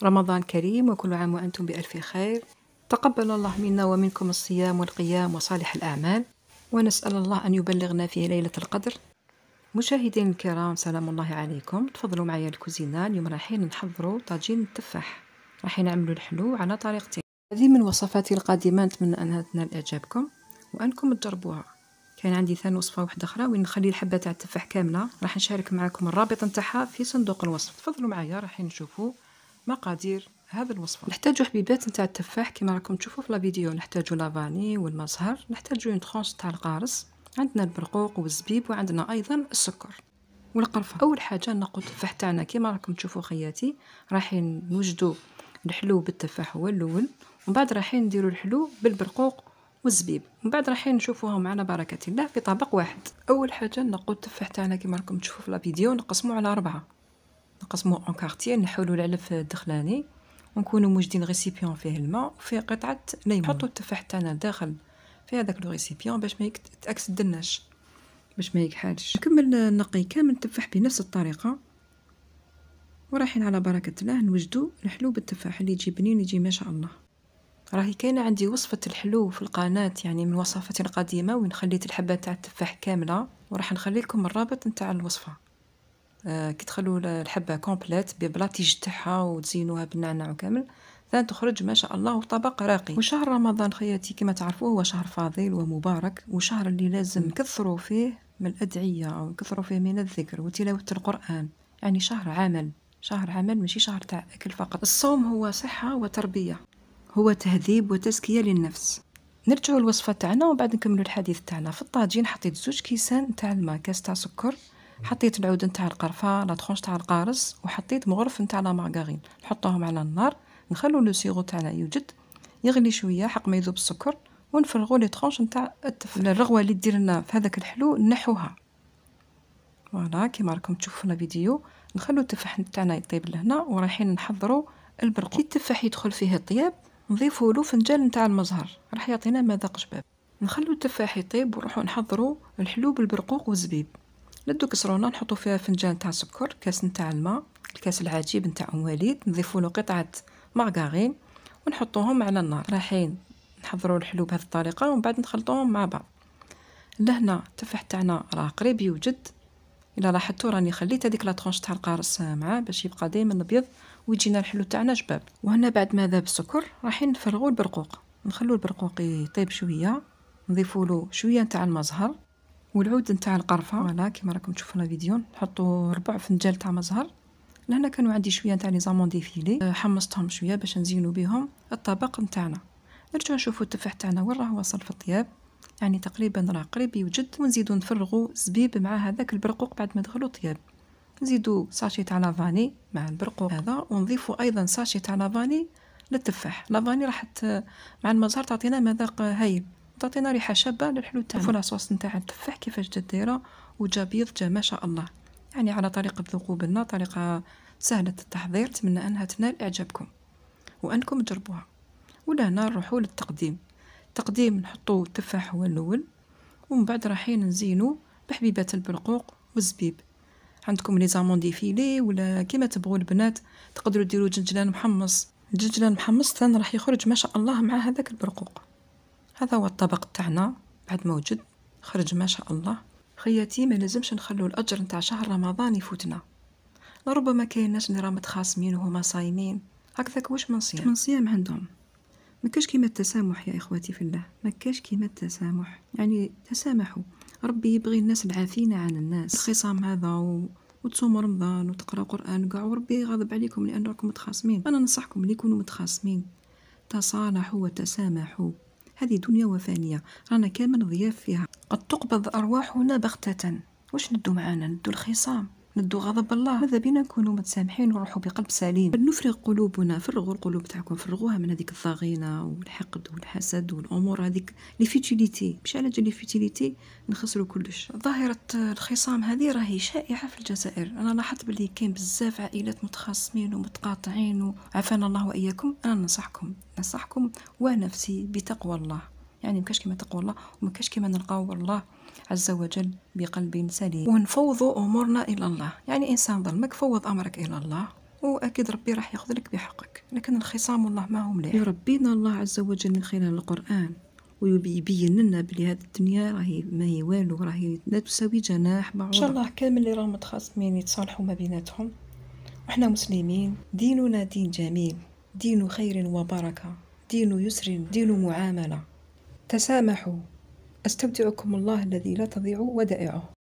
رمضان كريم وكل عام وأنتم بألف خير. تقبل الله منا ومنكم الصيام والقيام وصالح الأعمال، ونسأل الله أن يبلغنا فيه ليلة القدر. مشاهدين الكرام، سلام الله عليكم. تفضلوا معايا الكوزينة. اليوم رايحين نحضروا طاجين التفاح، رايحين نعملوا الحلو على طريقتي. هذه من وصفاتي القادمة، نتمنى أنها تنال إعجابكم وأنكم تجربوها. كان عندي ثاني وصفة واحدة أخرى وين نخلي الحبة تاع التفاح كاملة، راح نشارك معكم الرابط نتاعها في صندوق الوصف. تفضلوا معايا، رايحين نشوفوا مقادير هذا الوصفة. نحتاجوا حبيبات نتاع التفاح كما راكم تشوفوا في الفيديو. نحتاجوا لافاني والمزهر، نحتاجوا اون ترونش تاع القارص، عندنا البرقوق والزبيب، وعندنا ايضا السكر والقرفه. اول حاجه نقوا التفاح تاعنا كما راكم تشوفوا خياتي. رايحين نوجدوا الحلو بالتفاح هو الاول، ومن بعد رايحين نديروا الحلو بالبرقوق والزبيب، ومن بعد رايحين نشوفوهم على بركه الله في طبق واحد. اول حاجه نقوا التفاح تاعنا كما راكم تشوفوا في الفيديو، نقسموه على 4، نقسموه اون كارتيه، نحولوا العلف الدخلاني ونكونوا موجدين غيسيبيون فيه الماء وفيه قطعه ليمون. نحطوا التفاح تاعنا داخل في هذاك لو غيسيبيون باش ما يتاكسدناش، باش ما يكحالش. نكمل نقي كامل التفاح بنفس الطريقه، ورايحين على بركه الله نوجدوا الحلو بالتفاح اللي يجي بنين، يجي ما شاء الله. راهي كاينه عندي وصفه الحلو في القناه، يعني من وصفاتي القديمه، وين خليت الحبه تاع التفاح كامله، وراح نخلي لكم الرابط نتاع الوصفه. كي تخلوا الحبه كومبليت ببلاطيج تاعها وتزينوها بالنعناع وكامل، ثان تخرج ما شاء الله وطبق راقي. وشهر رمضان خياتي كما تعرفوا هو شهر فاضل ومبارك، وشهر اللي لازم نكثروا فيه من الادعيه او نكثروا فيه من الذكر وتلاوه القران. يعني شهر عمل، شهر عمل ماشي شهر تاع اكل فقط. الصوم هو صحه وتربيه، هو تهذيب وتزكيه للنفس. نرجعوا الوصفه تاعنا وبعد نكملوا الحديث تاعنا. في الطاجين حطيت 2 كيسان تاع الماء، كاس تاع سكر، حطيت العود نتاع القرفه، لا ترونش تاع القارص، وحطيت مغرف نتاع لا مارغرين. نحطوهم على النار، نخلو لو سيرو تاعنا يوجد يغلي شويه حق ما يذوب السكر، ونفرغوا لي ترونش نتاع التفاح. الرغوه اللي دير لنا في هذاك الحلو نحوها. فوالا كيما راكم تشوفوا في الفيديو. نخلو التفاح تاعنا يطيب لهنا، ورايحين نحضروا البرقوق. كي التفاح يدخل فيه الطياب نضيفوا له فنجان نتاع المزهر، راح يعطينا مذاق شباب. نخلو التفاح يطيب ونروحوا نحضروا الحلو بالبرقوق والزبيب. ندو كسرونه نحطوا فيها فنجان تاع سكر، كاس نتاع الماء، الكاس العجيب نتاع ام وليد، نضيفوا له قطعه مارغرين ونحطوهم على النار. رايحين نحضروا الحلو بهذه الطريقه، ومن بعد نخلطوهم مع بعض. لهنا التفاح تاعنا راه قريب يوجد. الا لاحظتوا راني خليت هذيك لا طرونش تاع القارص معاه باش يبقى دائما ابيض ويجينا الحلو تاعنا شباب. وهنا بعد ما ذاب السكر رايحين نفرغوا البرقوق، نخلوا البرقوق يطيب شويه، نضيفوا له شويه نتاع المزهر والعود نتاع القرفه. فوالا كيما راكم تشوفوا الفيديو. نحطوا 4 فنجان تاع مزهر. لهنا كانوا عندي شويه تاع لي زامون ديفيلي، حمصتهم شويه باش نزينوا بهم الطبق نتاعنا. نرجعوا نشوفوا التفاح تاعنا وين راه وصل في الطياب، يعني تقريبا راه قريب يوجد. ونزيدوا نفرغوا زبيب مع هذاك البرقوق بعد ما دخلوا طياب. نزيدوا ساشي تاع لافاني مع البرقوق هذا، ونضيفوا ايضا ساشي تاع لافاني للتفاح. لافاني راح مع المزهر تعطينا مذاق هايل، تعطينا ريحه شابه للحلو تاعنا. شوفوا لاصوص نتاع التفاح كيفاش جات دايره وجا بيض، جا ما شاء الله. يعني على طريقه ذوقوا لنا، طريقه سهله التحضير، نتمنى انها تنال اعجابكم وانكم تجربوها. ولهنا نروحوا للتقديم. تقديم نحطوا التفاح هو الاول، ومن بعد رايحين نزينوا بحبيبات البرقوق والزبيب. عندكم لي زامون ديفيلي ولا كيما تبغوا البنات، تقدروا ديروا جنجلان محمص. الجنجلان محمص ثاني راح يخرج ما شاء الله مع هذاك البرقوق. هذا هو الطبق تاعنا بعد ما وجد، خرج ما شاء الله. خياتي ما لازمش نخلو الاجر نتاع شهر رمضان يفوتنا. لربما كاين ناس اللي راهم متخاصمين وهما صايمين هكذاك، واش من صيام عندهم. ما كاش كيما التسامح يا اخواتي في الله، ما كاش كيما التسامح. يعني تسامحوا، ربي يبغي الناس العافين عن الناس. الخصام هذا وتصوموا رمضان وتقرأ قرآن وكاع، وربي غاضب عليكم لأن راكم متخاصمين. أنا ننصحكم اللي يكونوا متخاصمين تصالحوا وتسامحوا. هذه دنيا وفانية، رانا كامل ضياف فيها. قد تقبض أرواحنا بغتة. واش ندو معانا؟ ندو الخصام، ندو غضب الله. ماذا بينا نكونوا متسامحين ونروحوا بقلب سليم. نفرغ قلوبنا، فرغوا القلوب تاعكم، فرغوها من هذيك الضغينه والحقد والحسد والامور هذيك لي فيتيليتي. مش على جال لي فيتيليتي نخسروا كلش. ظاهره الخصام هذه راهي شائعه في الجزائر. انا لاحظت بلي كاين بزاف عائلات متخاصمين ومتقاطعين، وعافانا الله واياكم. انا ننصحكم ونفسي بتقوى الله. يعني مكاش كيما تقوى الله، ومكاش كيما نلقاو الله عز وجل بقلب سليم، ونفوضوا أمورنا إلى الله. يعني إنسان ظلمك، فوض أمرك إلى الله وأكيد ربي راح ياخذ لك بحقك، لكن الخصام والله ما هو مليح. يربينا الله عز وجل من خلال القرآن ويبين لنا بلي هذه الدنيا راهي ما هي والو، راهي لا تساوي جناح بعوضة. ان شاء الله كامل اللي راهم متخاصمين يتصالحوا ما بيناتهم، وإحنا مسلمين ديننا دين جميل، دين خير وبركة، دين يسر، دين معاملة. تسامحوا. أستودعكم الله الذي لا تضيع ودائعه.